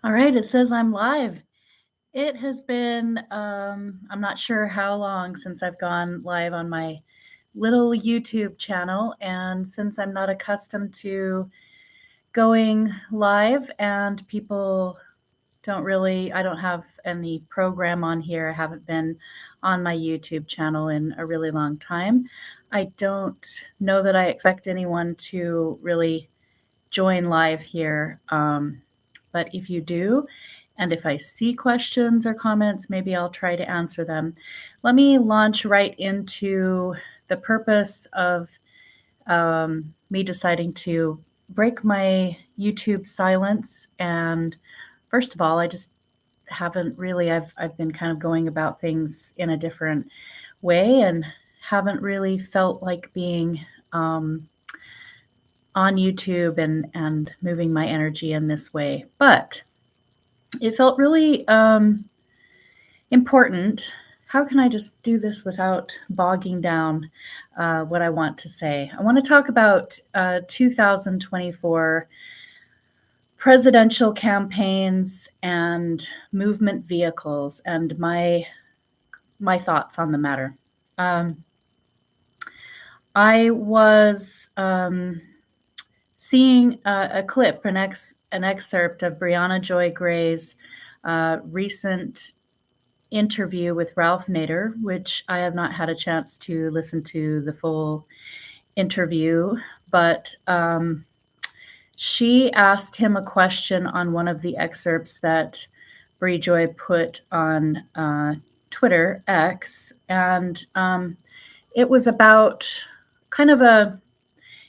All right, it says I'm live. It has been, I'm not sure how long since I've gone live on my little YouTube channel. And since I'm not accustomed to going live and people I don't have any program on here. I haven't been on my YouTube channel in a really long time. I don't know that I expect anyone to really join live here. But if you do, and if I see questions or comments, maybe I'll try to answer them. Let me launch right into the purpose of me deciding to break my YouTube silence. And first of all, I just haven't really, I've been kind of going about things in a different way and haven't really felt like being on YouTube and moving my energy in this way. But it felt really important. How can I just do this without bogging down what I want to say? I want to talk about 2024 presidential campaigns and movement vehicles and my thoughts on the matter. I was seeing a clip, an excerpt of Brianna Joy Gray's recent interview with Ralph Nader, which I have not had a chance to listen to the full interview, but she asked him a question on one of the excerpts that Bri Joy put on Twitter, X, and it was about kind of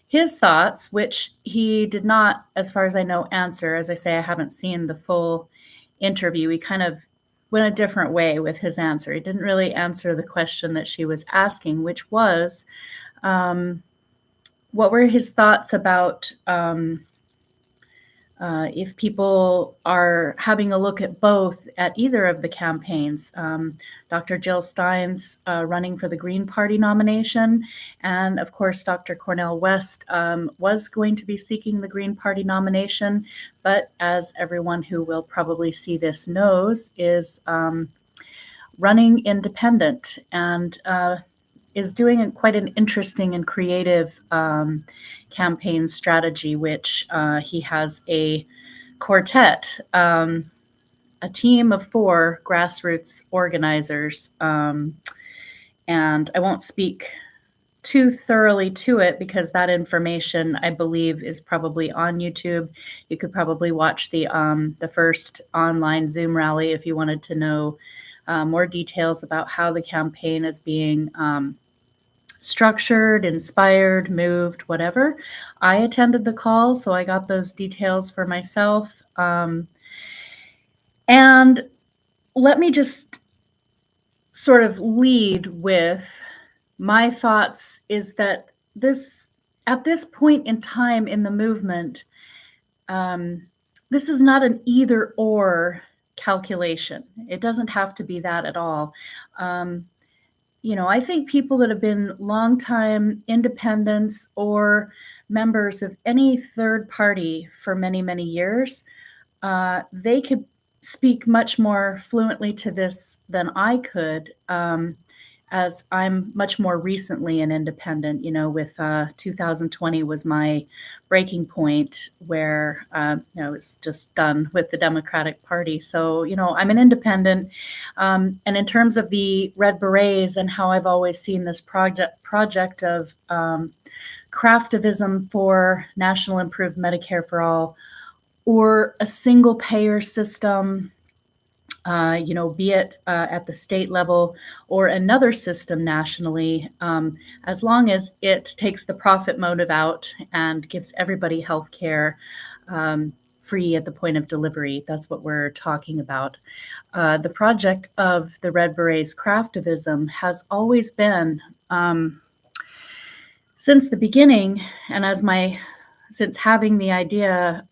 his thoughts, which he did not, as far as I know, answer. As I say, I haven't seen the full interview. He kind of went a different way with his answer. He didn't really answer the question that she was asking, which was, what were his thoughts about if people are having a look at both at either of the campaigns. Dr. Jill Stein's running for the Green Party nomination, and of course, Dr. Cornel West was going to be seeking the Green Party nomination, but as everyone who will probably see this knows, is running independent and is doing quite an interesting and creative campaign strategy, which he has a quartet, a team of 4 grassroots organizers. And I won't speak too thoroughly to it because that information, I believe, is probably on YouTube. You could probably watch the first online Zoom rally if you wanted to know more details about how the campaign is being structured, inspired, moved, whatever. I attended the call, so I got those details for myself. And let me just sort of lead with my thoughts is that at this point in time in the movement, this is not an either or calculation. It doesn't have to be that at all. I think people that have been longtime independents or members of any third party for many, many years, they could speak much more fluently to this than I could, as I'm much more recently an independent. With 2020 was my breaking point where I was just done with the Democratic Party. So, I'm an independent. And in terms of the Red Berets and how I've always seen this project of craftivism for national improved Medicare for all, or a single payer system, be it at the state level or another system nationally, as long as it takes the profit motive out and gives everybody health care free at the point of delivery. That's what we're talking about. The project of the Red Berets craftivism has always been, since the beginning, and since having the idea,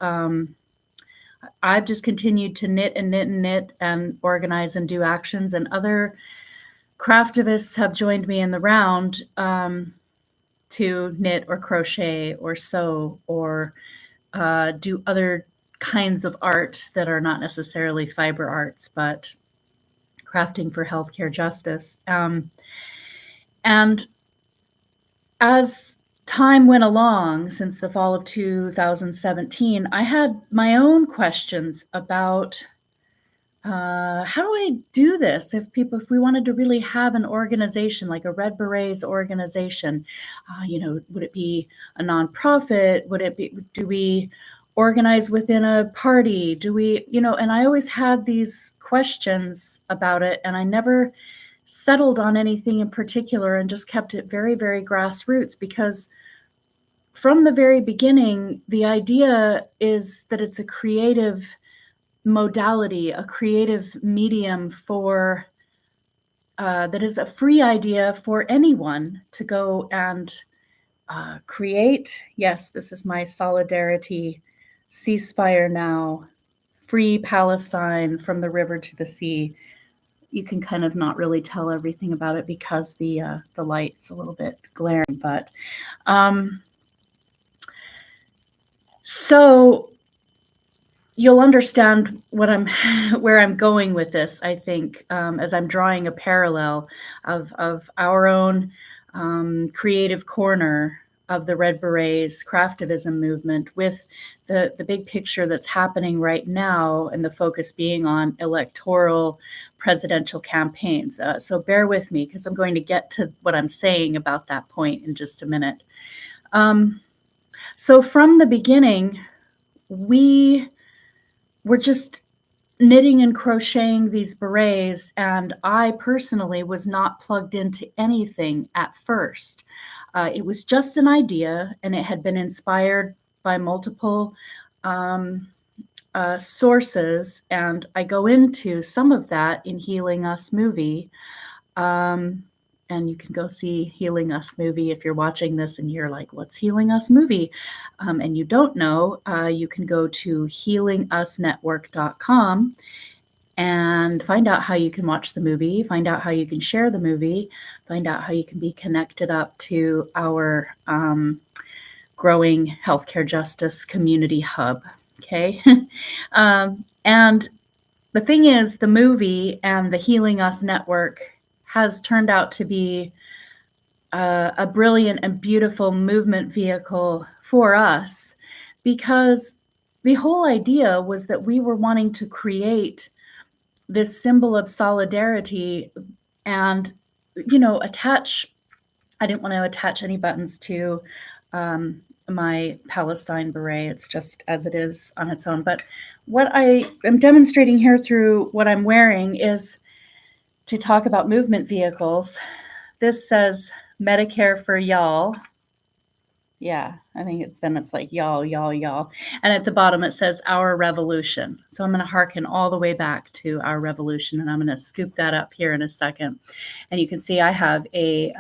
I've just continued to knit and knit and knit and organize and do actions, and other craftivists have joined me in the round to knit or crochet or sew or do other kinds of art that are not necessarily fiber arts, but crafting for healthcare justice. And as time went along since the fall of 2017, I had my own questions about how do I do this if we wanted to really have an organization like a Red Berets organization, would it be a nonprofit? Do we organize within a party? Do we, and I always had these questions about it, and I never settled on anything in particular and just kept it very, very grassroots, because from the very beginning, the idea is that it's a creative modality, a creative medium for that is a free idea for anyone to go and create. Yes, this is my solidarity, ceasefire now, free Palestine from the river to the sea. You can kind of not really tell everything about it because the light's a little bit glaring, but so you'll understand where I'm going with this, I think, as I'm drawing a parallel of our own creative corner of the Red Berets craftivism movement with the big picture that's happening right now, and the focus being on electoral presidential campaigns. So bear with me, because I'm going to get to what I'm saying about that point in just a minute. So from the beginning, we were just knitting and crocheting these berets, and I personally was not plugged into anything at first. It was just an idea, and it had been inspired by multiple sources, and I go into some of that in Healing Us movie. And you can go see Healing Us movie if you're watching this and you're like, what's Healing Us movie? And you don't know, you can go to healingusnetwork.com and find out how you can watch the movie, find out how you can share the movie, find out how you can be connected up to our growing healthcare justice community hub. Okay. And the thing is, the movie and the Healing Us Network has turned out to be a brilliant and beautiful movement vehicle for us, because the whole idea was that we were wanting to create this symbol of solidarity and, attach. I didn't want to attach any buttons to my Palestine beret. It's just as it is on its own. But what I am demonstrating here through what I'm wearing is to talk about movement vehicles. This says Medicare for y'all. Yeah, I think it's like y'all. And at the bottom it says our revolution. So I'm going to hearken all the way back to our revolution, and I'm going to scoop that up here in a second. And you can see I have a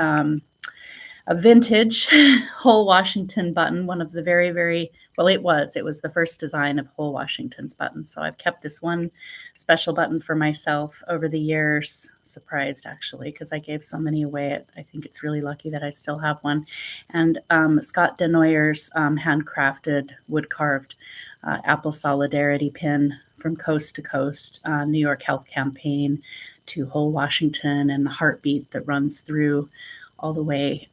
vintage Whole Washington button, one of the very, very, well, it was the first design of Whole Washington's buttons. So I've kept this one special button for myself over the years. Surprised, actually, because I gave so many away. I think it's really lucky that I still have one. And Scott Denoyer's handcrafted, wood-carved Apple Solidarity pin from coast to coast, New York Health Campaign to Whole Washington, and the heartbeat that runs through all the way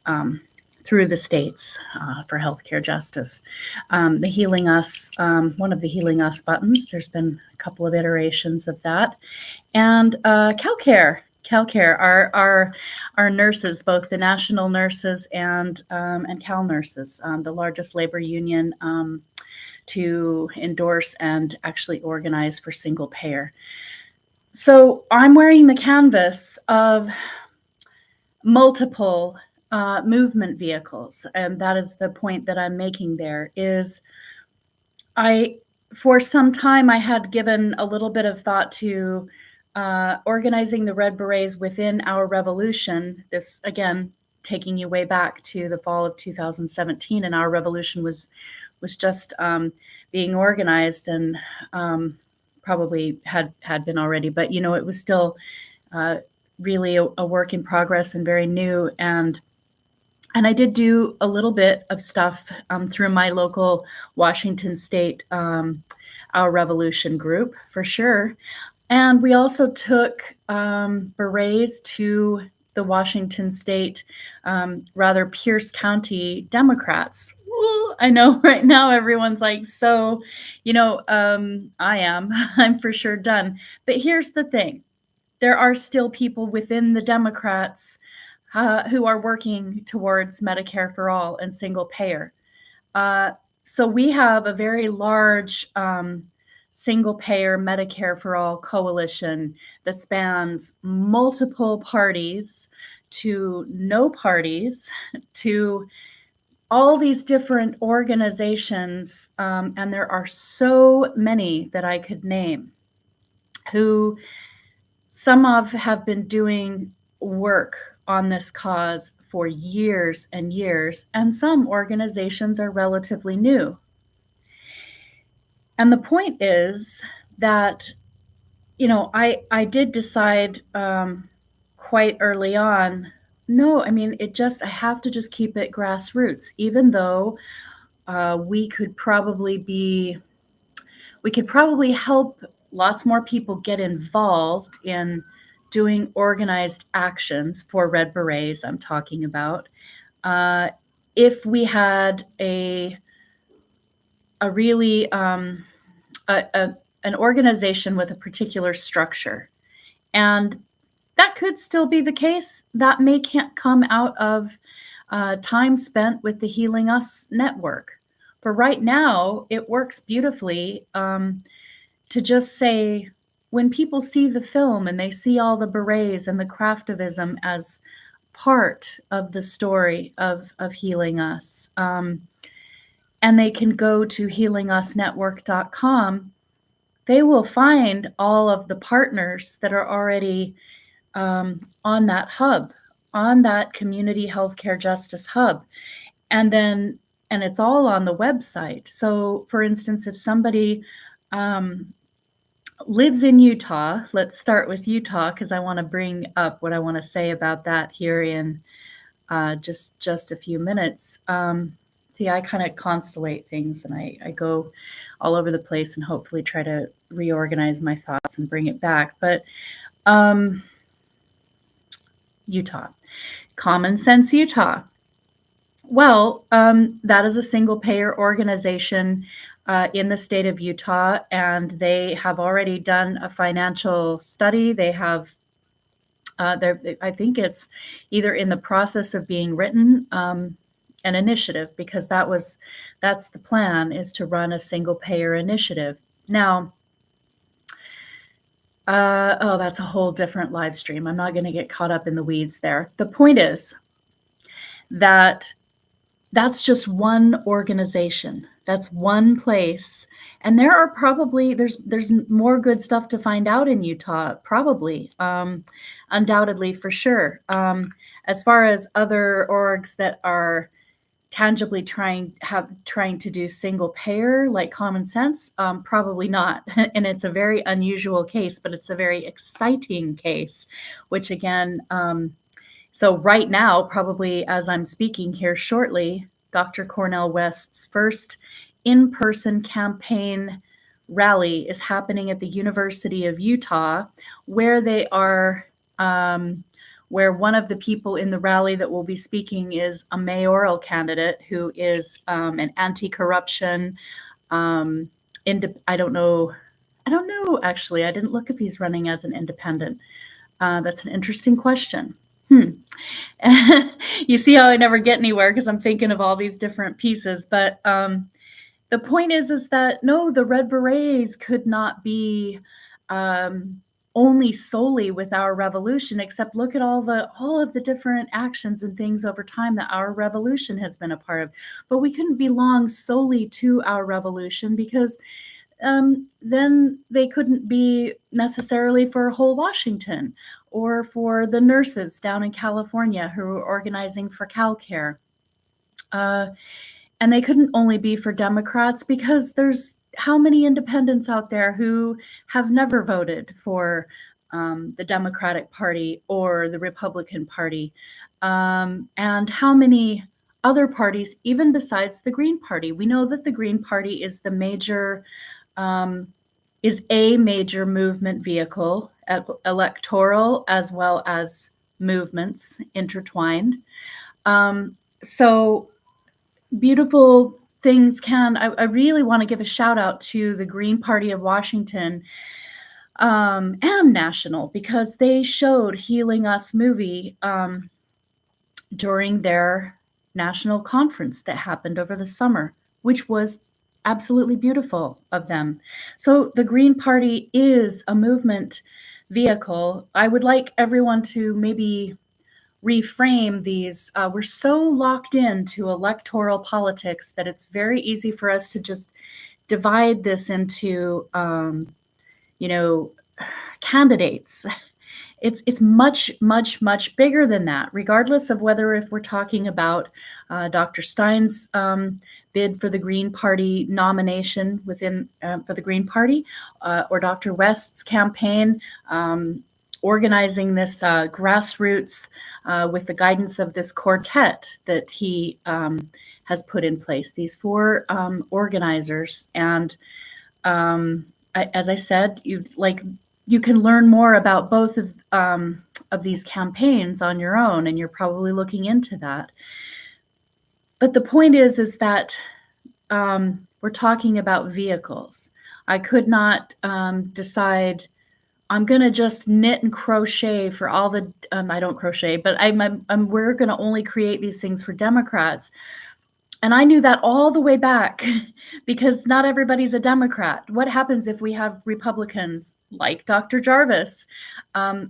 through the states for healthcare justice. The Healing Us, one of the Healing Us buttons, there's been a couple of iterations of that. And CalCare, our nurses, both the national nurses and Cal nurses, the largest labor union to endorse and actually organize for single payer. So I'm wearing the canvas of multiple movement vehicles, and that is the point that I'm making there. Is for some time I had given a little bit of thought to organizing the Red Berets within our revolution. This, again, taking you way back to the fall of 2017, and our revolution was just being organized, and probably had been already, but it was still really a work in progress and very new. And I did do a little bit of stuff through my local Washington State Our Revolution group, for sure. And we also took berets to the Washington State, rather Pierce County Democrats. Ooh, I know right now everyone's like, so, I am. I'm for sure done. But here's the thing, there are still people within the Democrats who are working towards Medicare for all and single payer. Uh, so we have a very large single payer Medicare for all coalition that spans multiple parties to no parties to all these different organizations. And there are so many that I could name who some of have been doing work on this cause for years and years, and some organizations are relatively new. And the point is that, I did decide quite early on, no, I mean, I have to just keep it grassroots, even though we could probably help lots more people get involved in doing organized actions for Red Berets, I'm talking about, if we had a really an organization with a particular structure. And that could still be the case. That may can't come out of time spent with the Healing Us network. But right now, it works beautifully to just say, when people see the film and they see all the berets and the craftivism as part of the story of Healing Us, and they can go to healingusnetwork.com, they will find all of the partners that are already on that hub, on that community healthcare justice hub. And it's all on the website. So for instance, if somebody lives in Utah, let's start with Utah, because I want to bring up what I want to say about that here in just a few minutes. See, I kind of constellate things and I go all over the place and hopefully try to reorganize my thoughts and bring it back. But Utah, Common Sense Utah. Well, that is a single payer organization in the state of Utah, and they have already done a financial study. They have, I think it's either in the process of being written, an initiative, because that's the plan, is to run a single payer initiative. Now, that's a whole different live stream. I'm not going to get caught up in the weeds there. The point is that that's just one organization. That's one place. And there are probably, there's more good stuff to find out in Utah, probably, undoubtedly, for sure. As far as other orgs that are tangibly trying to do single payer like Common Sense, probably not. And it's a very unusual case, but it's a very exciting case, which again, so right now, probably as I'm speaking here shortly, Dr. Cornel West's first in-person campaign rally is happening at the University of Utah, where they are, where one of the people in the rally that will be speaking is a mayoral candidate who is an anti-corruption, I don't know, actually. I didn't look if he's running as an independent. That's an interesting question. You see how I never get anywhere because I'm thinking of all these different pieces. But the point is that no, the Red Berets could not be only solely with Our Revolution, except look at all of the different actions and things over time that Our Revolution has been a part of. But we couldn't belong solely to Our Revolution, because then they couldn't be necessarily for whole Washington, or for the nurses down in California who are organizing for CalCare. And they couldn't only be for Democrats, because there's how many independents out there who have never voted for the Democratic Party or the Republican Party, and how many other parties, even besides the Green Party. We know that the Green Party is the major um, is a major movement vehicle, electoral as well as movements intertwined. So beautiful things I really want to give a shout out to the Green Party of Washington and National, because they showed Healing Us movie during their national conference that happened over the summer, which was absolutely beautiful of them. So the Green Party is a movement vehicle. I would like everyone to maybe reframe these. We're so locked into electoral politics that it's very easy for us to just divide this into, you know, candidates. It's much bigger than that, regardless of whether if we're talking about Dr. Stein's bid for the Green Party nomination within for the Green Party, or Dr. West's campaign organizing this grassroots with the guidance of this quartet that he has put in place. These four organizers, and as I said, you can learn more about both of these campaigns on your own, and you're probably looking into that. But the point is that we're talking about vehicles. I could not decide I'm gonna just knit and crochet for all the. I don't crochet, but we're gonna only create these things for Democrats. And I knew that all the way back because not everybody's a Democrat. What happens if we have Republicans like Dr. Jarvis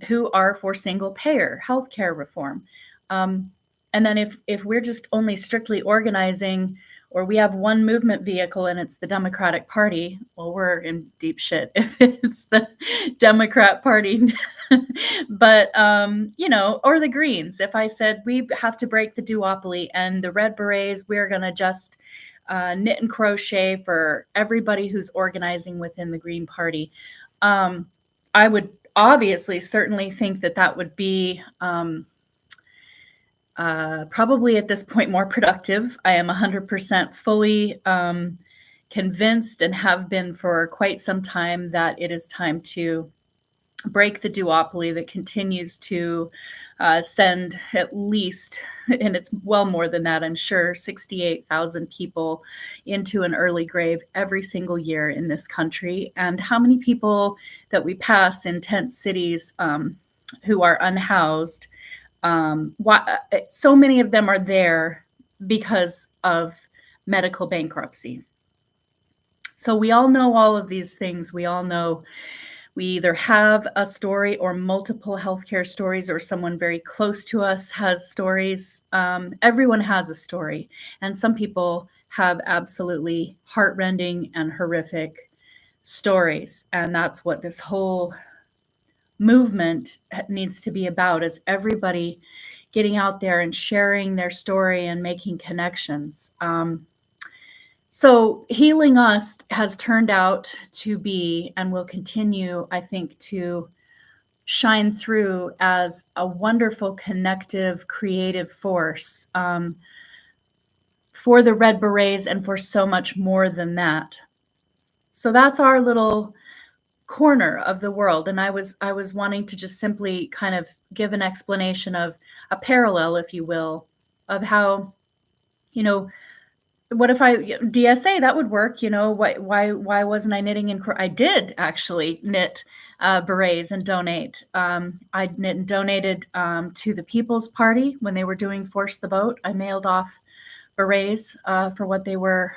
who are for single payer healthcare reform? And then if we're just only strictly organizing, or we have one movement vehicle and it's the Democratic Party, well, we're in deep shit if it's the Democrat Party. But, or the Greens. If I said we have to break the duopoly and the Red Berets, we're going to just knit and crochet for everybody who's organizing within the Green Party. I would obviously certainly think that would be probably at this point more productive. I am 100% fully convinced, and have been for quite some time, that it is time to break the duopoly that continues to send at least, and it's well more than that, I'm sure, 68,000 people into an early grave every single year in this country. And how many people that we pass in tent cities who are unhoused. So many of them are there because of medical bankruptcy. So we all know all of these things. We all know we either have a story or multiple healthcare stories, or someone very close to us has stories. Everyone has a story. And some people have absolutely heartrending and horrific stories. And that's what this whole movement needs to be about, is everybody getting out there and sharing their story and making connections. So Healing Us has turned out to be, and will continue, I think, to shine through as a wonderful, connective, creative force for the Red Berets and for so much more than that. So that's our little corner of the world. And I was wanting to just simply kind of give an explanation of a parallel, if you will, of how, what if DSA, that would work, why wasn't I knitting? I did actually knit berets and donate. I knit and donated to the People's Party when they were doing Force the Vote. I mailed off berets for what they were,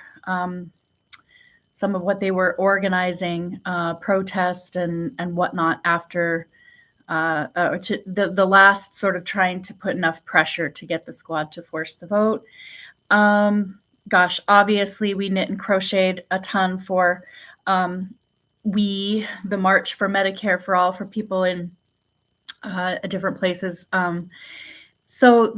some of what they were organizing, protest and whatnot after the last sort of trying to put enough pressure to get the squad to force the vote. Gosh, obviously we knit and crocheted a ton for the March for Medicare for All, for people in different places. So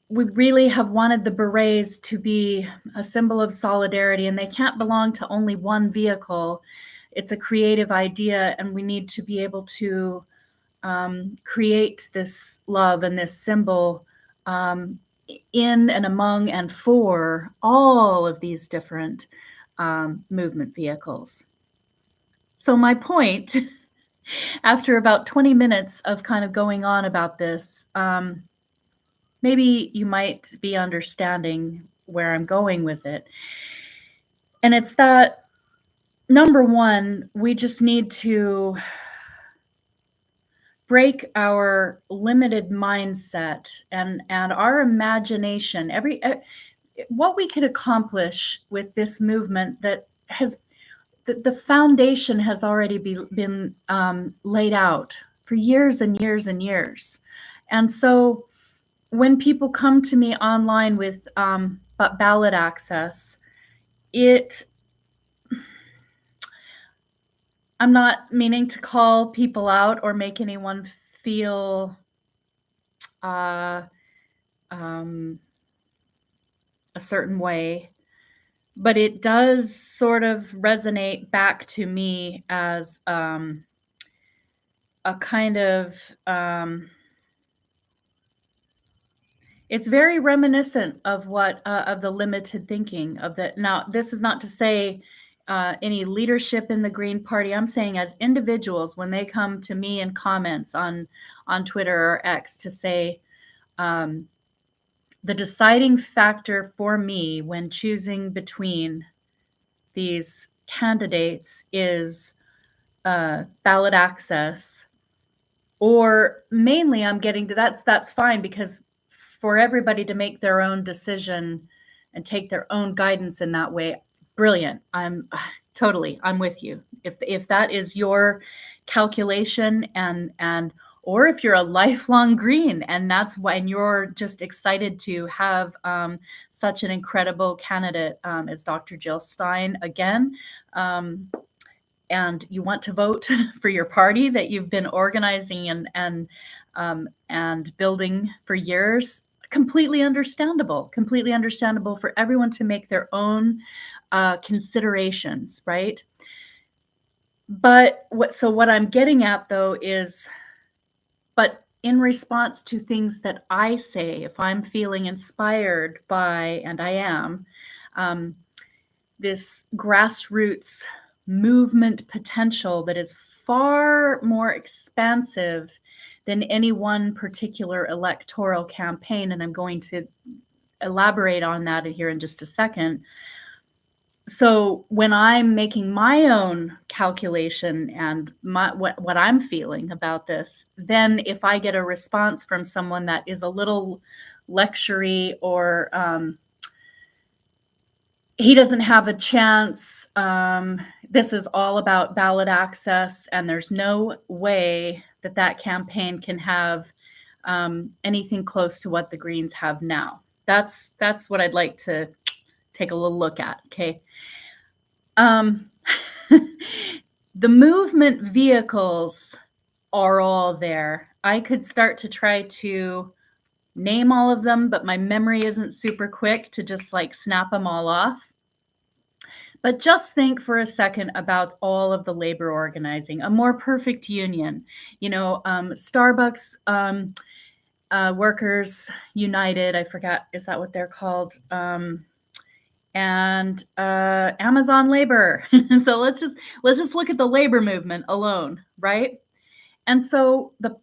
we really have wanted the berets to be a symbol of solidarity, and they can't belong to only one vehicle. It's a creative idea, and we need to be able to create this love and this symbol in and among and for all of these different movement vehicles. So my point, after about 20 minutes of kind of going on about this, maybe you might be understanding where I'm going with it. And it's that, number one, we just need to break our limited mindset and our imagination. What we could accomplish with this movement that has the foundation has already been laid out for years and years and years. And so when people come to me online with ballot access, I'm not meaning to call people out or make anyone feel a certain way, but it does sort of resonate back to me as a kind of it's very reminiscent of what of the limited thinking of that. Now, this is not to say any leadership in the Green Party. I'm saying as individuals, when they come to me in comments on Twitter or X to say, the deciding factor for me when choosing between these candidates is ballot access, or mainly I'm getting to that's fine, because for everybody to make their own decision and take their own guidance in that way, brilliant. I'm with you. If that is your calculation, and or if you're a lifelong Green and that's when you're just excited to have such an incredible candidate as Dr. Jill Stein again, and you want to vote for your party that you've been organizing and building for years, completely understandable for everyone to make their own considerations, right? But what I'm getting at though is, but in response to things that I say, if I'm feeling inspired by, and I am, this grassroots movement potential that is far more expansive than any one particular electoral campaign, and I'm going to elaborate on that here in just a second. So when I'm making my own calculation and what I'm feeling about this, then if I get a response from someone that is a little lectury, or he doesn't have a chance, this is all about ballot access, and there's no way that campaign can have anything close to what the Greens have now. That's what I'd like to take a little look at, okay? The movement vehicles are all there. I could start to try to name all of them, but my memory isn't super quick to just like snap them all off. But just think for a second about all of the labor organizing, a more perfect union. Starbucks Workers United, I forgot, is that what they're called? And Amazon labor. So let's just look at the labor movement alone, right? And so the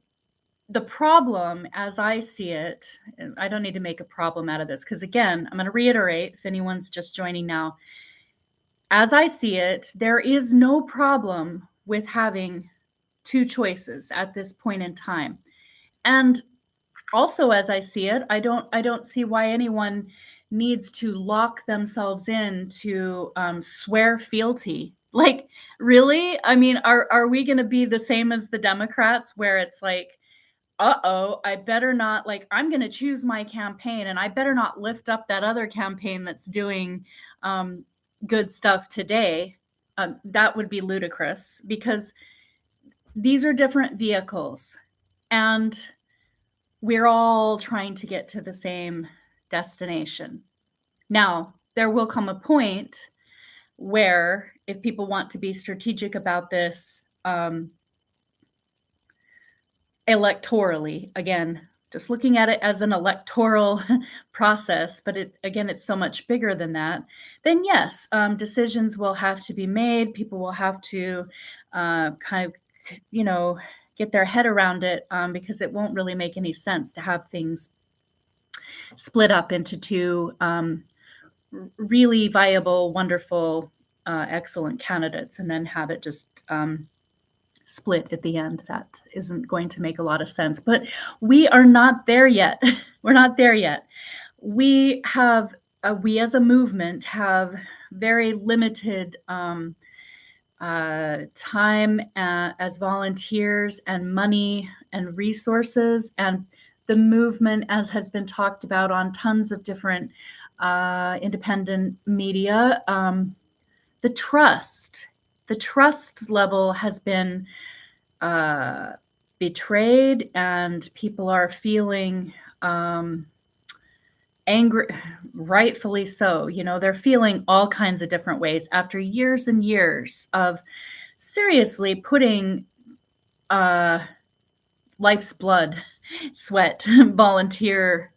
problem, as I see it, and I don't need to make a problem out of this, because again, I'm going to reiterate, if anyone's just joining now, as I see it, there is no problem with having two choices at this point in time. And also, as I see it, I don't see why anyone needs to lock themselves in to swear fealty. Like, really? I mean, are we going to be the same as the Democrats, where it's like, I better not, like, I'm going to choose my campaign and I better not lift up that other campaign that's doing good stuff today? That would be ludicrous, because these are different vehicles and we're all trying to get to the same destination. Now, there will come a point where, if people want to be strategic about this, electorally, again, just looking at it as an electoral process, but it's so much bigger than that, then yes, decisions will have to be made. People will have to kind of, you know, get their head around it, because it won't really make any sense to have things split up into two really viable, wonderful, excellent candidates, and then have it just split at the end. That isn't going to make a lot of sense. But we are not there yet. We're not there yet. We as a movement have very limited time as volunteers, and money and resources, and the movement, as has been talked about on tons of different independent media, the trust level has been betrayed, and people are feeling angry, rightfully so. They're feeling all kinds of different ways after years and years of seriously putting life's blood, sweat, volunteer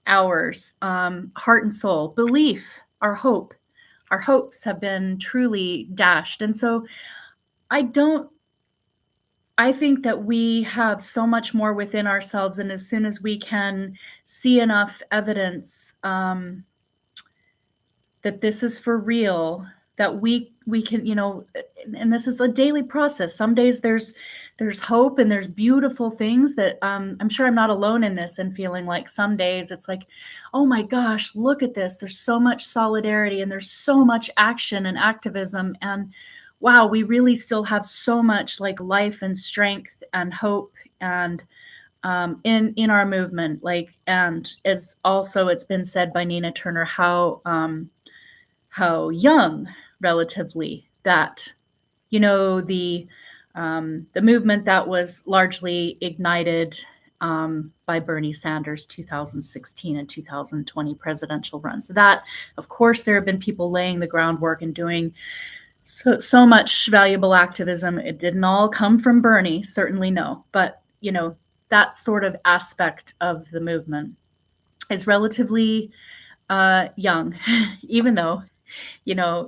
hours, heart and soul, belief, our hopes have been truly dashed. And so I think that we have so much more within ourselves, and as soon as we can see enough evidence that this is for real, that we can, and this is a daily process. Some days there's hope and there's beautiful things that I'm sure I'm not alone in this, and feeling like some days it's like, oh my gosh, look at this. There's so much solidarity and there's so much action and activism, and wow, we really still have so much like life and strength and hope and in our movement. And as also it's been said by Nina Turner, how young relatively that, the movement that was largely ignited by Bernie Sanders' 2016 and 2020 presidential runs. That, of course, there have been people laying the groundwork and doing so much valuable activism. It didn't all come from Bernie, certainly no. But, that sort of aspect of the movement is relatively young, even though,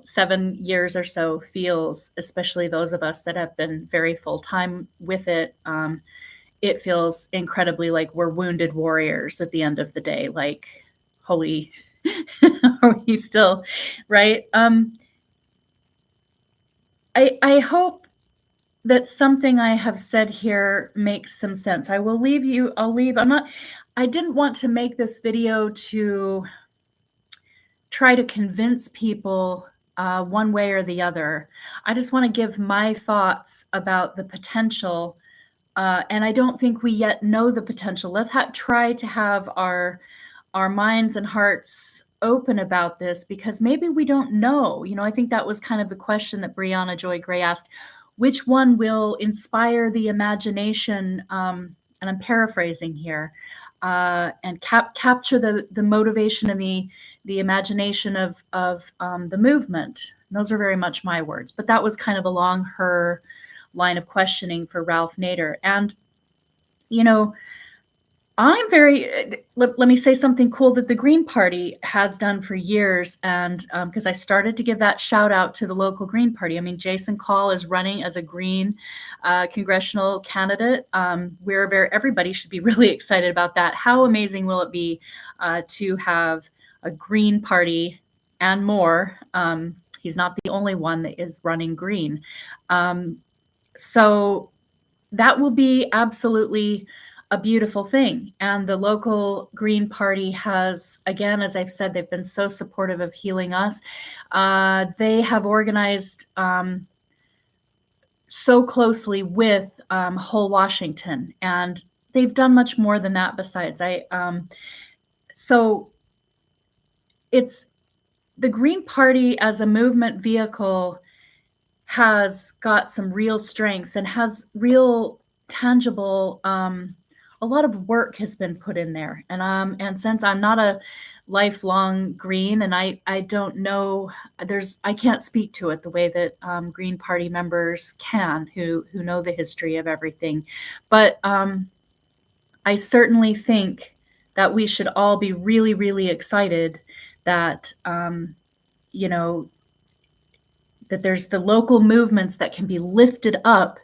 7 years or so feels, especially those of us that have been very full time with it, it feels incredibly like we're wounded warriors at the end of the day. Like, holy, are we still, right? I hope that something I have said here makes some sense. I didn't want to make this video to try to convince people one way or the other. I just want to give my thoughts about the potential, and I don't think we yet know the potential. Let's try to have our minds and hearts open about this, because maybe we don't know. I think that was kind of the question that Brianna Joy Gray asked. Which one will inspire the imagination? And I'm paraphrasing here, and capture the motivation and the imagination of the movement. And those are very much my words, but that was kind of along her line of questioning for Ralph Nader. And I'm let me say something cool that the Green Party has done for years. And because I started to give that shout out to the local Green Party. I mean, Jason Call is running as a Green congressional candidate. Everybody should be really excited about that. How amazing will it be to have a Green Party and more? He's not the only one that is running Green. So that will be absolutely a beautiful thing. And the local Green Party has, again, as I've said, they've been so supportive of Healing Us. They have organized so closely with Whole Washington, and they've done much more than that besides. So it's the Green Party as a movement vehicle has got some real strengths and has real tangible, a lot of work has been put in there. And since I'm not a lifelong Green, and I don't know, I can't speak to it the way that Green Party members can, who know the history of everything. But I certainly think that we should all be really, really excited that, you know, that there's the local movements that can be lifted up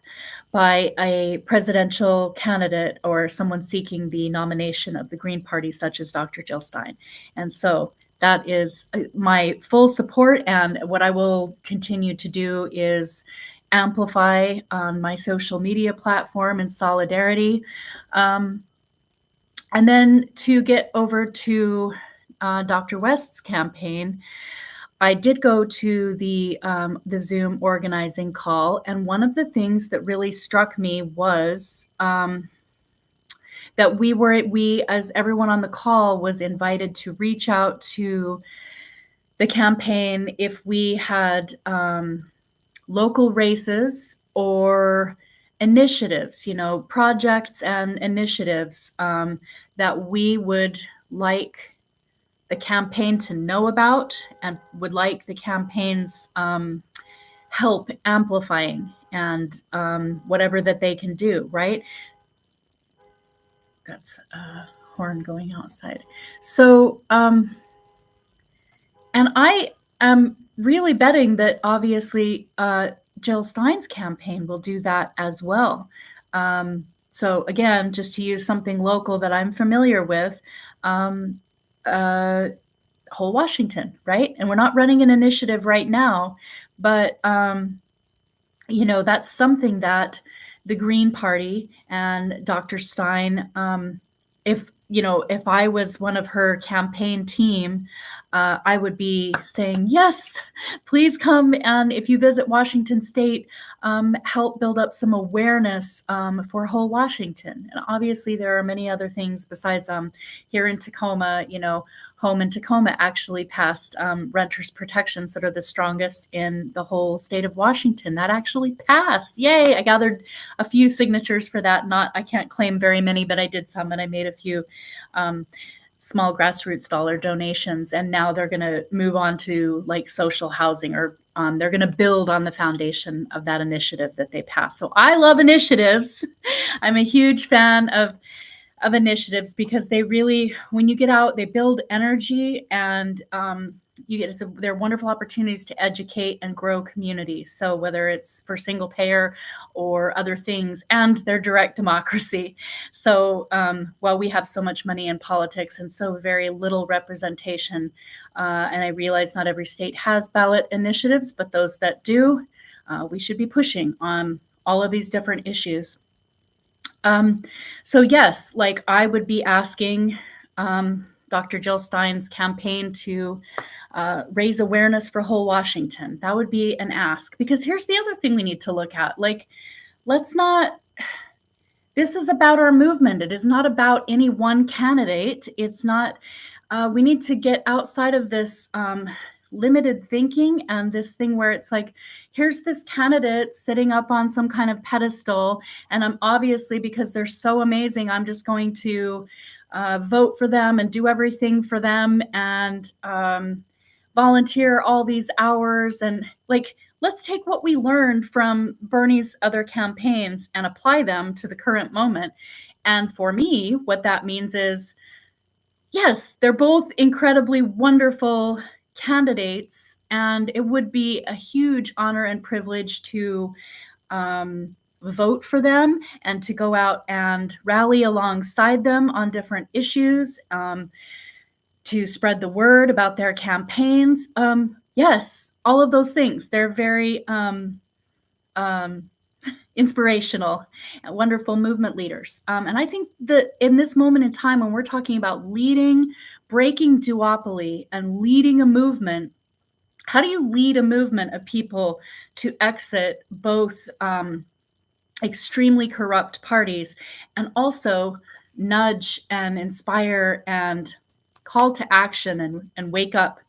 by a presidential candidate or someone seeking the nomination of the Green Party, such as Dr. Jill Stein. And so that is my full support. And what I will continue to do is amplify on my social media platform in solidarity. And then to get over to Dr. West's campaign, I did go to the Zoom organizing call, and one of the things that really struck me was that we as everyone on the call was invited to reach out to the campaign if we had local races or initiatives, projects and initiatives that we would like the campaign to know about and would like the campaign's help amplifying and whatever that they can do, right? That's a horn going outside. So, and I am really betting that obviously Jill Stein's campaign will do that as well. So again, just to use something local that I'm familiar with, whole Washington, right? And we're not running an initiative right now, but that's something that the Green Party and Dr. Stein, if I was one of her campaign team, I would be saying, yes, please come. And if you visit Washington State, help build up some awareness for whole Washington. And obviously there are many other things besides here in Tacoma, Home in Tacoma actually passed renters protections that are the strongest in the whole state of Washington. That actually passed. Yay. I gathered a few signatures for that. I can't claim very many, but I did some, and I made a few small grassroots dollar donations. And now they're going to move on to like social housing, or they're going to build on the foundation of that initiative that they passed. So I love initiatives. I'm a huge fan of initiatives because they really, when you get out, they build energy, and they're wonderful opportunities to educate and grow communities. So whether it's for single payer or other things, and their direct democracy. So while we have so much money in politics and so very little representation, and I realize not every state has ballot initiatives, but those that do, we should be pushing on all of these different issues. So yes, like I would be asking Dr. Jill Stein's campaign to raise awareness for whole Washington. That would be an ask, because here's the other thing we need to look at. Like, this is about our movement. It is not about any one candidate. It's not, we need to get outside of this limited thinking and this thing where it's like, here's this candidate sitting up on some kind of pedestal, and I'm obviously, because they're so amazing, I'm just going to vote for them and do everything for them and volunteer all these hours. And like, let's take what we learned from Bernie's other campaigns and apply them to the current moment. And for me, what that means is, yes, they're both incredibly wonderful candidates, and it would be a huge honor and privilege to vote for them and to go out and rally alongside them on different issues, to spread the word about their campaigns. Yes, all of those things. They're very inspirational and wonderful movement leaders. And I think that in this moment in time, when we're talking about breaking duopoly and leading a movement, how do you lead a movement of people to exit both extremely corrupt parties and also nudge and inspire and call to action and wake up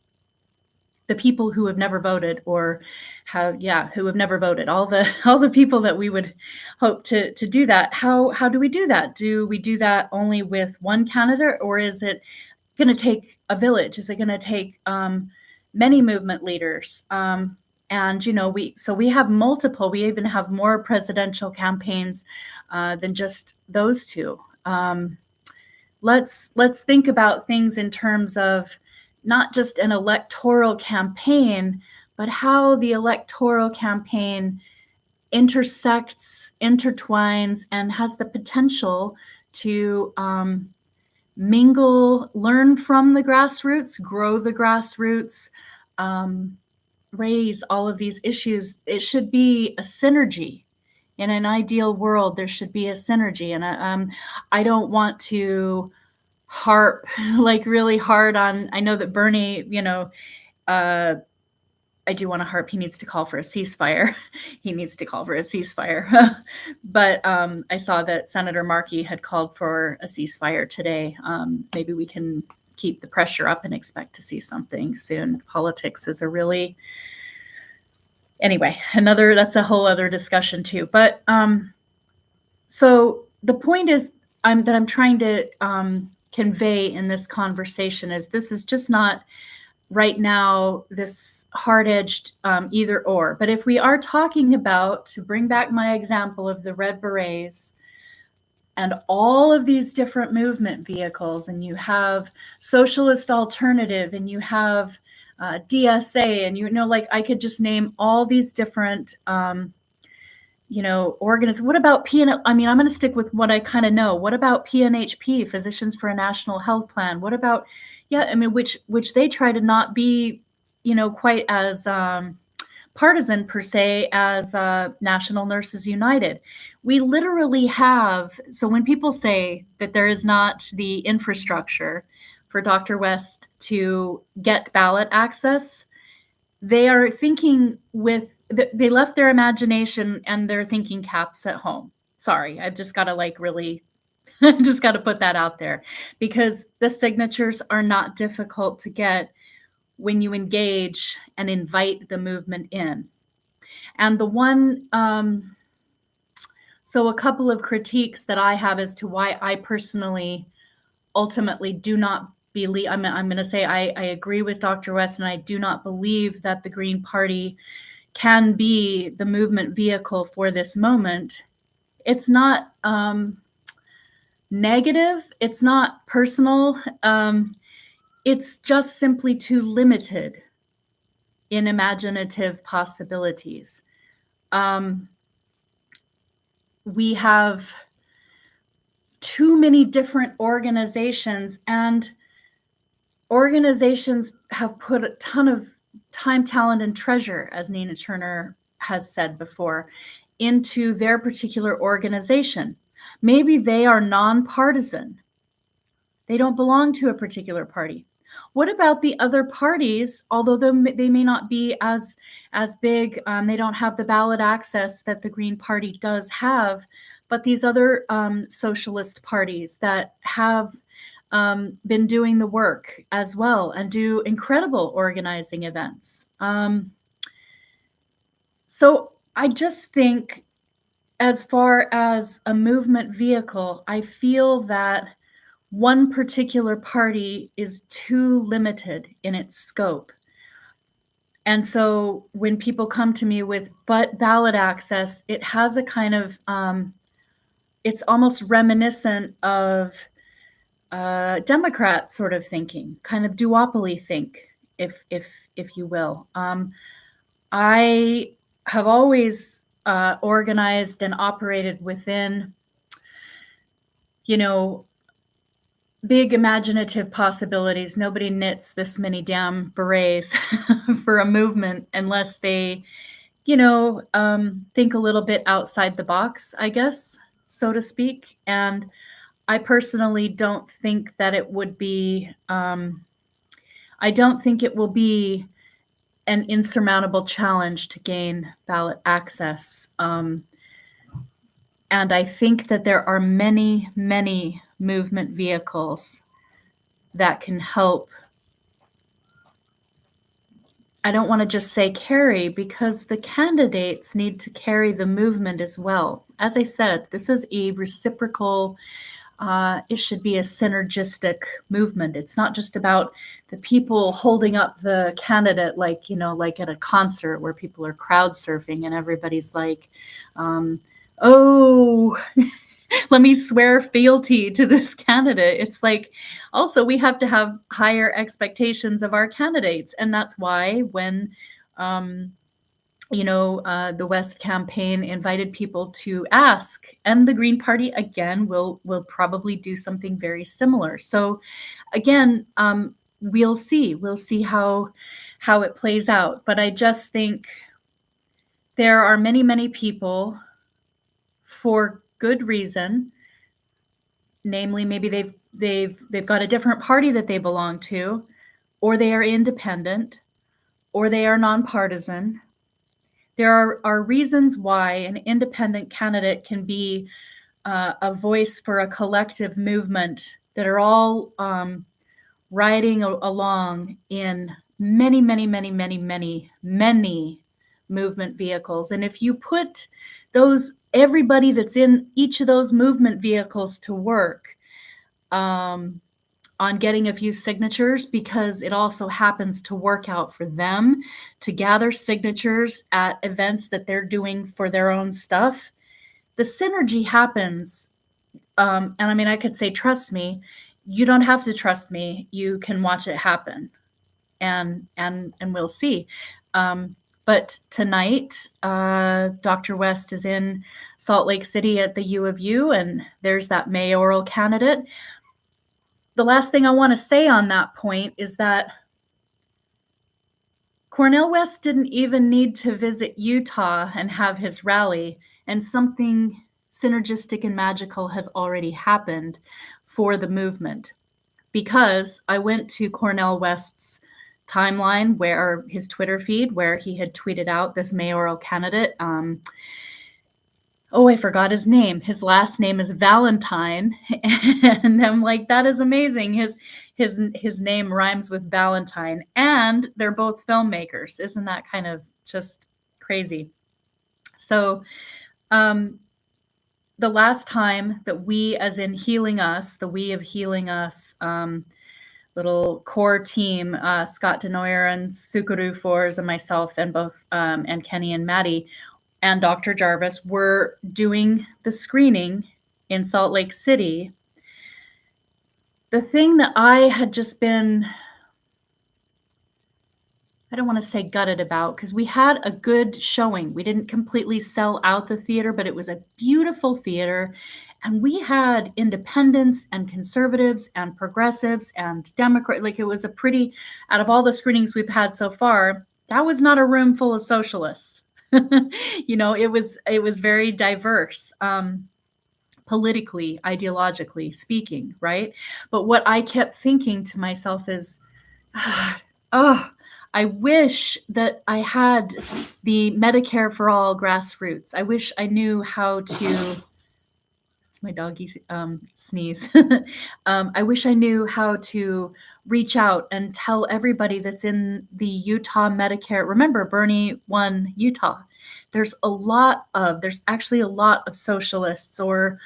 the people who have never voted, or who have never voted, all the people that we would hope to do that. How do we do that? Do we do that only with one candidate, or is it going to take a village? Is it going to take many movement leaders? And we have multiple. We even have more presidential campaigns than just those two. let's think about things in terms of not just an electoral campaign, but how the electoral campaign intersects, intertwines, and has the potential to mingle, learn from the grassroots, grow the grassroots, raise all of these issues. It should be a synergy. In an ideal world, there should be a synergy. And I don't want to harp like really hard on, I know that Bernie, I do want to harp, he needs to call for a ceasefire. He needs to call for a ceasefire. But I saw that Senator Markey had called for a ceasefire today. Maybe we can keep the pressure up and expect to see something soon. Politics is a really, anyway, that's a whole other discussion too. But so the point is that I'm trying to convey in this conversation is this is just not right now this hard-edged either or. But if we are talking about, to bring back my example of the Red Berets and all of these different movement vehicles, and you have Socialist Alternative, and you have DSA, and like I could just name all these different organisms. What about I'm going to stick with what I kind of know. What about PNHP, Physicians for a National Health Plan? What about, which they try to not be, quite as partisan per se as National Nurses United. We literally have, so when people say that there is not the infrastructure for Dr. West to get ballot access, they are thinking they left their imagination and their thinking caps at home. Sorry, I've just got to just got to put that out there, because the signatures are not difficult to get when you engage and invite the movement in. And the one, so a couple of critiques that I have as to why I personally ultimately do not believe, I'm going to say I agree with Dr. West, and I do not believe that the Green Party can be the movement vehicle for this moment. It's not negative. It's not personal. It's just simply too limited in imaginative possibilities. We have too many different organizations, and organizations have put a ton of time, talent, and treasure, as Nina Turner has said before, into their particular organization. Maybe they are nonpartisan. They don't belong to a particular party. What about the other parties? Although they may not be as big, they don't have the ballot access that the Green Party does have, but these other socialist parties that have been doing the work as well and do incredible organizing events. So I just think, as far as a movement vehicle, I feel that one particular party is too limited in its scope. And so when people come to me with ballot access, it has a kind of, it's almost reminiscent of Democrat sort of thinking, kind of duopoly think, if you will. I have always organized and operated within, big imaginative possibilities. Nobody knits this many damn berets for a movement unless they, think a little bit outside the box, I guess, so to speak. And I personally don't think that it would be, I don't think it will be an insurmountable challenge to gain ballot access. And I think that there are many, many movement vehicles that can help. I don't want to just say carry, because the candidates need to carry the movement as well. As I said, this is a reciprocal, it should be a synergistic movement. It's not just about the people holding up the candidate like at a concert where people are crowd surfing and everybody's like, oh, let me swear fealty to this candidate. It's like, also, we have to have higher expectations of our candidates. And that's why when, um, the West campaign invited people to ask, and the Green Party again will probably do something very similar. So again, we'll see how it plays out. But I just think there are many people, for good reason, namely maybe they've got a different party that they belong to, or they are independent, or they are nonpartisan. There are reasons why an independent candidate can be a voice for a collective movement that are all riding along in many movement vehicles. And if you put everybody that's in each of those movement vehicles to work on getting a few signatures, because it also happens to work out for them to gather signatures at events that they're doing for their own stuff, the synergy happens. And I mean, I could say, trust me. You don't have to trust me. You can watch it happen, and we'll see. But tonight, Dr. West is in Salt Lake City at the U of U, and there's that mayoral candidate. The last thing I want to say on that point is that Cornel West didn't even need to visit Utah and have his rally, and something synergistic and magical has already happened for the movement. Because I went to Cornel West's timeline, where his Twitter feed, where he had tweeted out this mayoral candidate. I forgot his name. His last name is Valentine, and I'm like, that is amazing. His name rhymes with Valentine, and they're both filmmakers. Isn't that kind of just crazy? So, the last time that we, as in Healing Us, the We of Healing Us, little core team, Scott Denoyer and Sukuru Fors and myself, and both and Kenny and Maddie and Dr. Jarvis were doing the screening in Salt Lake City. The thing that I had just been, I don't want to say gutted about, because we had a good showing. We didn't completely sell out the theater, but it was a beautiful theater. And we had independents and conservatives and progressives and Democrats. Like, it was out of all the screenings we've had so far, that was not a room full of socialists. It was very diverse, politically, ideologically speaking, right? But what I kept thinking to myself is, I wish that I had the Medicare for All grassroots. I wish I knew how to. It's my doggy sneeze. I wish I knew how to reach out and tell everybody that's in the Utah Medicare. Remember, Bernie won Utah. There's actually a lot of socialists or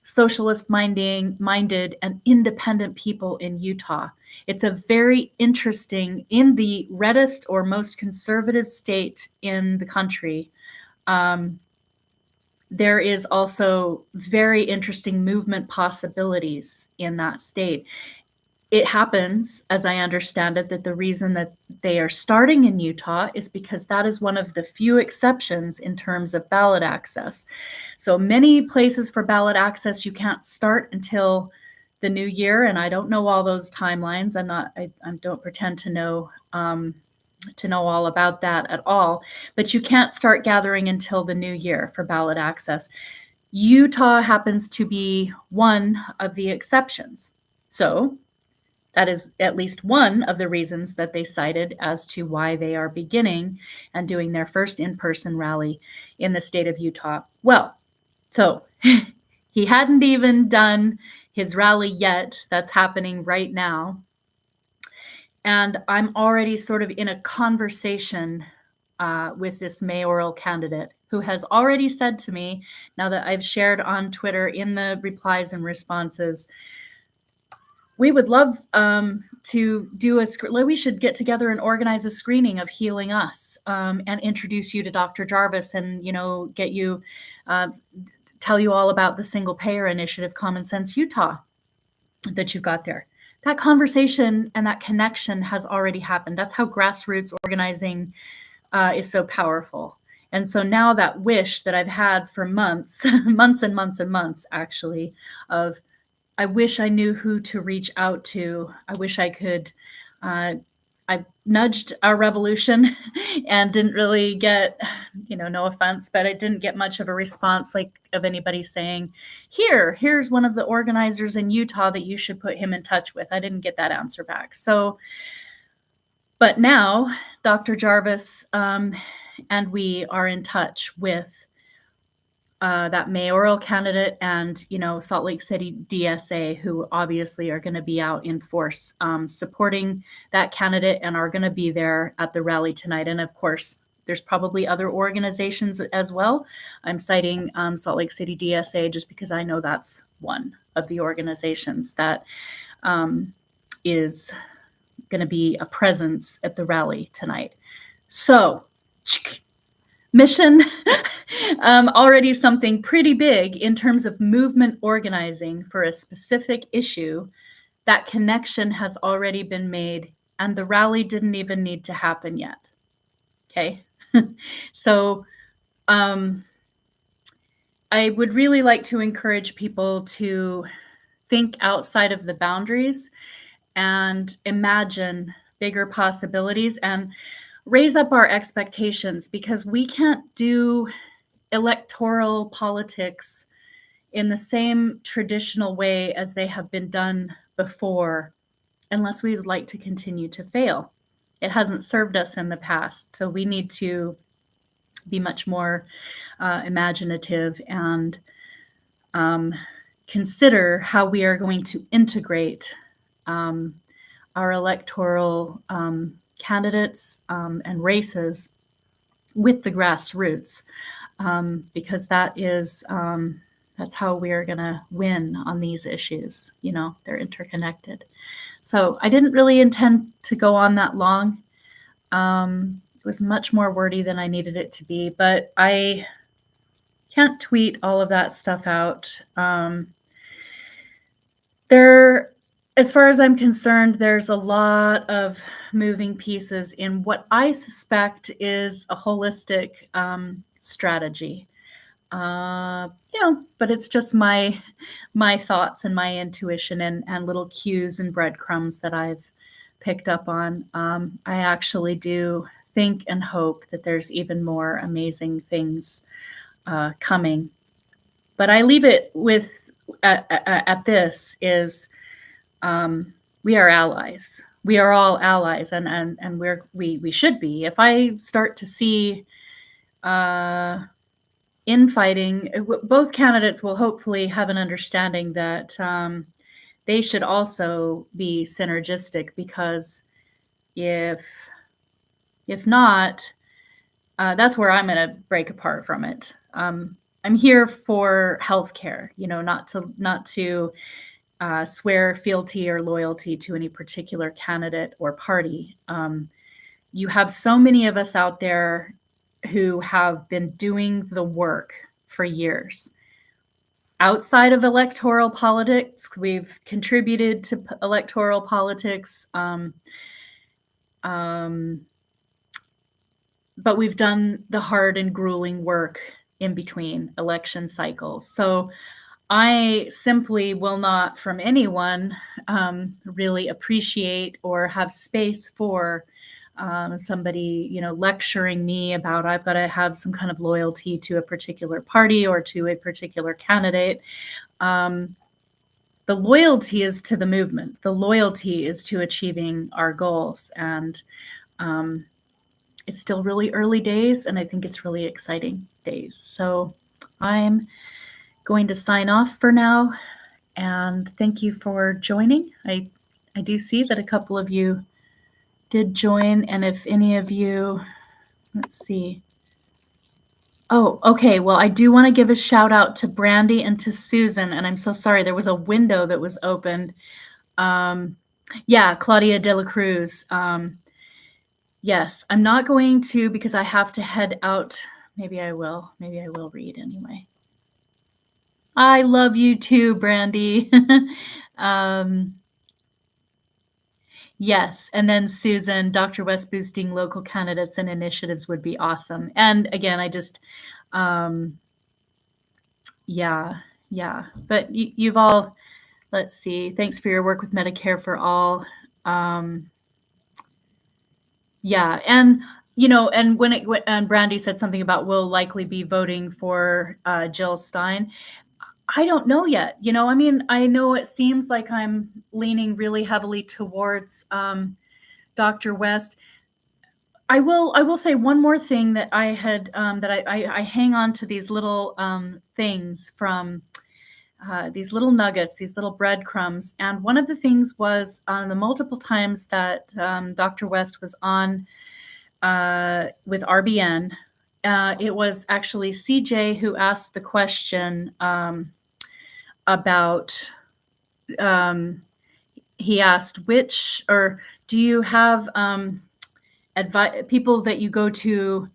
socialist minded and independent people in Utah. It's a very interesting, in the reddest or most conservative state in the country. There is also very interesting movement possibilities in that state. It happens, as I understand it, that the reason that they are starting in Utah is because that is one of the few exceptions in terms of ballot access. So many places for ballot access, you can't start until the new year, and I don't know all those timelines. I don't pretend to know all about that at all, but you can't start gathering until the new year for ballot access. Utah happens to be one of the exceptions. So that is at least one of the reasons that they cited as to why they are beginning and doing their first in-person rally in the state of Utah. Well, so he hadn't even done his rally yet. That's happening right now. And I'm already sort of in a conversation with this mayoral candidate, who has already said to me, now that I've shared on Twitter in the replies and responses, we would love to do we should get together and organize a screening of Healing Us, and introduce you to Dr. Jarvis, and get you tell you all about the single payer initiative, Common Sense Utah, that you've got there. That conversation and that connection has already happened. That's how grassroots organizing is so powerful. And so now that wish that I've had for months, months and months and months, actually, of I wish I knew who to reach out to. I wish I could. I nudged our revolution and didn't really get, no offense, but I didn't get much of a response like of anybody saying, here's one of the organizers in Utah that you should put him in touch with. I didn't get that answer back. So, but now Dr. Jarvis and we are in touch with that mayoral candidate and, Salt Lake City DSA, who obviously are going to be out in force supporting that candidate and are going to be there at the rally tonight. And of course, there's probably other organizations as well. I'm citing Salt Lake City DSA just because I know that's one of the organizations that is going to be a presence at the rally tonight. So, mission, already something pretty big in terms of movement organizing for a specific issue. That connection has already been made, and the rally didn't even need to happen yet. Okay. So I would really like to encourage people to think outside of the boundaries and imagine bigger possibilities and raise up our expectations, because we can't do electoral politics in the same traditional way as they have been done before unless we would like to continue to fail. It hasn't served us in the past, so we need to be much more imaginative and consider how we are going to integrate our electoral candidates and races with the grassroots, because that's how we are going to win on these issues. They're interconnected. So I didn't really intend to go on that long. It was much more wordy than I needed it to be, but I can't tweet all of that stuff out. As far as I'm concerned, there's a lot of moving pieces in what I suspect is a holistic strategy. But it's just my thoughts and my intuition and little cues and breadcrumbs that I've picked up on. I actually do think and hope that there's even more amazing things coming. But I leave it with at this is we are allies. We are all allies, and we should be. If I start to see infighting, both candidates will hopefully have an understanding that they should also be synergistic, because if not, that's where I'm going to break apart from it. I'm here for healthcare, not to swear fealty or loyalty to any particular candidate or party. You have so many of us out there who have been doing the work for years. Outside of electoral politics, we've contributed to electoral politics, but we've done the hard and grueling work in between election cycles. So I simply will not, from anyone, really appreciate or have space for somebody, lecturing me about I've got to have some kind of loyalty to a particular party or to a particular candidate. The loyalty is to the movement. The loyalty is to achieving our goals. And it's still really early days, and I think it's really exciting days. So I'm going to sign off for now, and thank you for joining. I do see that a couple of you did join, and if any of you, let's see. Oh, okay. Well, I do want to give a shout out to Brandy and to Susan, and I'm so sorry. There was a window that was opened. Claudia de la Cruz. Yes, I'm not going to, because I have to head out. Maybe I will read anyway. I love you too, Brandy. um, yes, and then Susan, Dr. West boosting local candidates and initiatives would be awesome. And again, I just, um, yeah, yeah. But you've all, let's see. Thanks for your work with Medicare for All. Um, yeah, and and and Brandy said something about will likely be voting for Jill Stein. I don't know yet. I mean, I know it seems like I'm leaning really heavily towards Dr. West. I will say one more thing that I had that I hang on to these little things from these little nuggets, these little breadcrumbs. And one of the things was the multiple times that Dr. West was on with RBN. It was actually CJ who asked the question about. He asked which or do you have people that you go to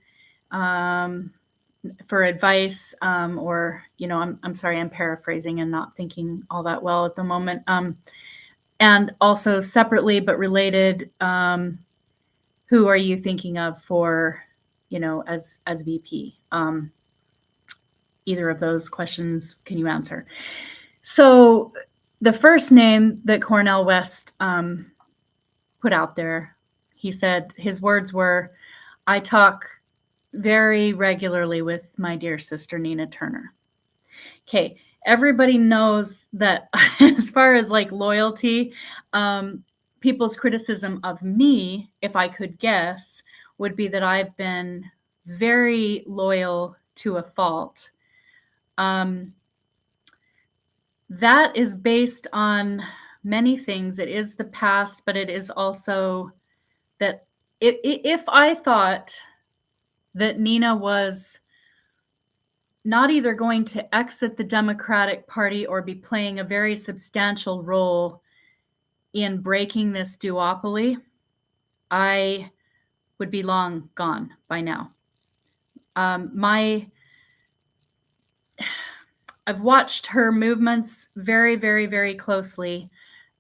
for advice or I'm sorry, I'm paraphrasing and not thinking all that well at the moment, and also separately but related, who are you thinking of for as VP? Either of those questions can you answer? So the first name that Cornel West put out there, he said his words were, I talk very regularly with my dear sister, Nina Turner. Okay, everybody knows that as far as like loyalty, people's criticism of me, if I could guess, would be that I've been very loyal to a fault. That is based on many things. It is the past, but it is also that if I thought that Nina was not either going to exit the Democratic Party or be playing a very substantial role in breaking this duopoly, I would be long gone by now. I've watched her movements very, very, very closely.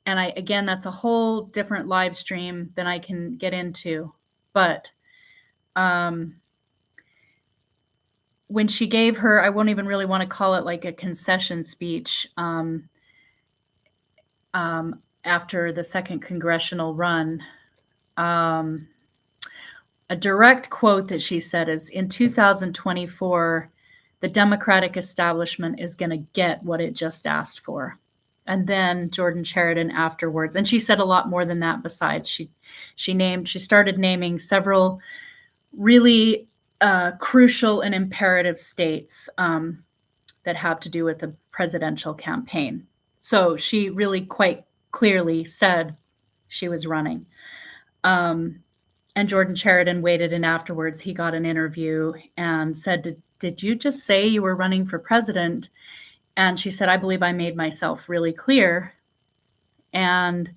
And again, that's a whole different live stream than I can get into. But when she gave her, I won't even really want to call it like a concession speech after the second congressional run, a direct quote that she said is, in 2024, the Democratic establishment is going to get what it just asked for. And then Jordan Sheridan afterwards, and she said a lot more than that. Besides, she started naming several really crucial and imperative states that have to do with the presidential campaign. So she really quite clearly said she was running. And Jordan Sheridan waited, and afterwards he got an interview and said, did you just say you were running for president? And she said, I believe I made myself really clear. And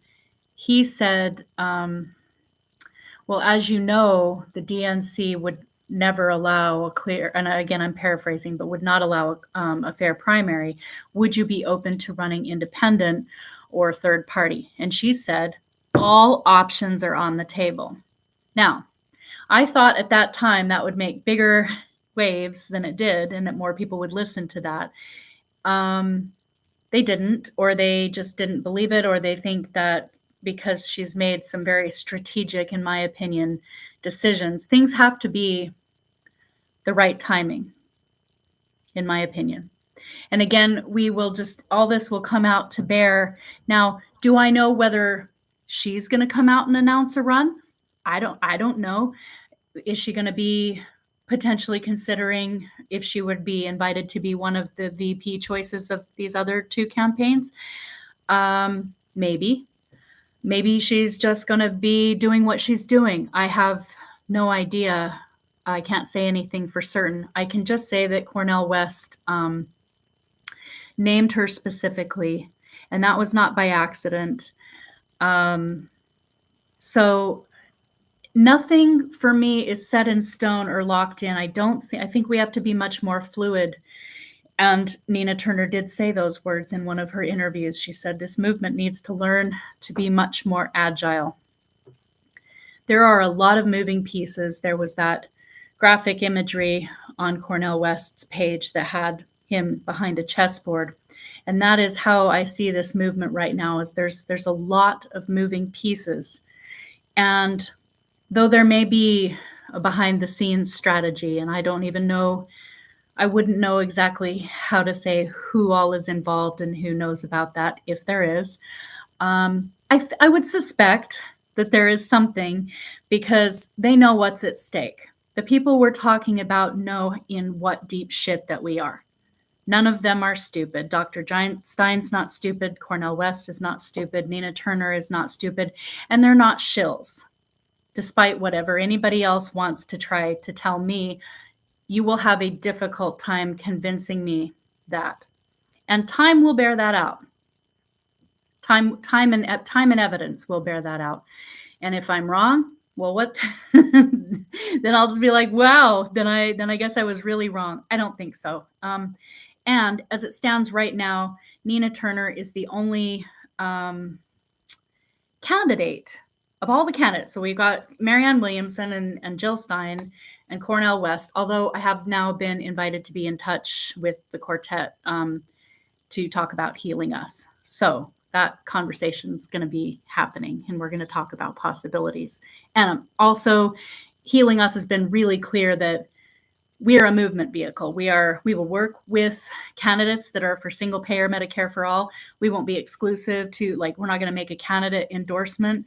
he said, well, as you know, the DNC would never allow a clear, and again, I'm paraphrasing, but would not allow a fair primary. Would you be open to running independent or third party? And she said, all options are on the table. Now, I thought at that time that would make bigger waves than it did and that more people would listen to that. They didn't, or they just didn't believe it, or they think that because she's made some very strategic, in my opinion, decisions, things have to be the right timing, in my opinion. And again, all this will come out to bear. Now, do I know whether she's going to come out and announce a run? I don't know. Is she going to be potentially considering if she would be invited to be one of the VP choices of these other two campaigns? Maybe she's just going to be doing what she's doing. I have no idea. I can't say anything for certain. I can just say that Cornel West named her specifically, and that was not by accident. So nothing for me is set in stone or locked in. I think we have to be much more fluid. And Nina Turner did say those words in one of her interviews. She said, "This movement needs to learn to be much more agile." There are a lot of moving pieces. There was that graphic imagery on Cornel West's page that had him behind a chessboard. And that is how I see this movement right now, is there's a lot of moving pieces. And though there may be a behind the scenes strategy, and I don't even know, I wouldn't know exactly how to say who all is involved and who knows about that, if there is. I would suspect that there is something, because they know what's at stake. The people we're talking about know in what deep shit that we are. None of them are stupid. Dr. Stein's not stupid. Cornel West is not stupid. Nina Turner is not stupid. And they're not shills, despite whatever anybody else wants to try to tell me. You will have a difficult time convincing me that. And time will bear that out. Time and evidence will bear that out. And if I'm wrong, well, what? Then I'll just be like, wow. Then I guess I was really wrong. I don't think so. And as it stands right now, Nina Turner is the only candidate of all the candidates. So we've got Marianne Williamson and Jill Stein and Cornel West, although I have now been invited to be in touch with the quartet to talk about Healing Us. So that conversation is going to be happening, and we're going to talk about possibilities. And also, Healing Us has been really clear that we are a movement vehicle. We will work with candidates that are for single payer Medicare for all. We won't be exclusive to, like, we're not going to make a candidate endorsement.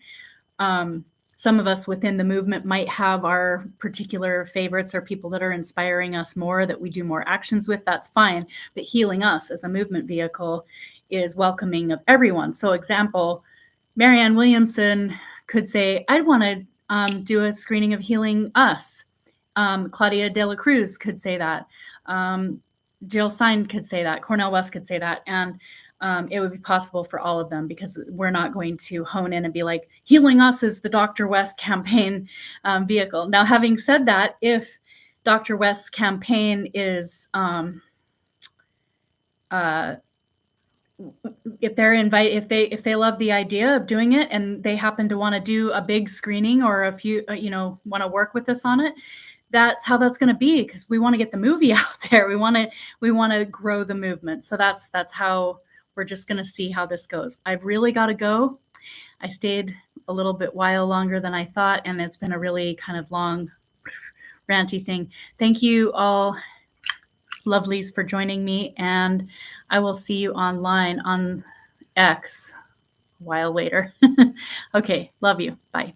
Some of us within the movement might have our particular favorites or people that are inspiring us more, that we do more actions with. That's fine. But Healing Us as a movement vehicle is welcoming of everyone. So example, Marianne Williamson could say, I'd want to do a screening of Healing Us. Claudia De La Cruz could say that. Jill Stein could say that. Cornel West could say that. And it would be possible for all of them, because we're not going to hone in and be like, Healing Us is the Dr. West campaign vehicle. Now, having said that, if Dr. West's campaign is if they love the idea of doing it and they happen to want to do a big screening or a few, want to work with us on it, that's how that's going to be, because we want to get the movie out there. We want to grow the movement. So that's how we're just going to see how this goes. I've really got to go. I stayed a little bit while longer than I thought, and it's been a really kind of long, ranty thing. Thank you all, lovelies, for joining me, and I will see you online on X a while later. Okay, love you. Bye.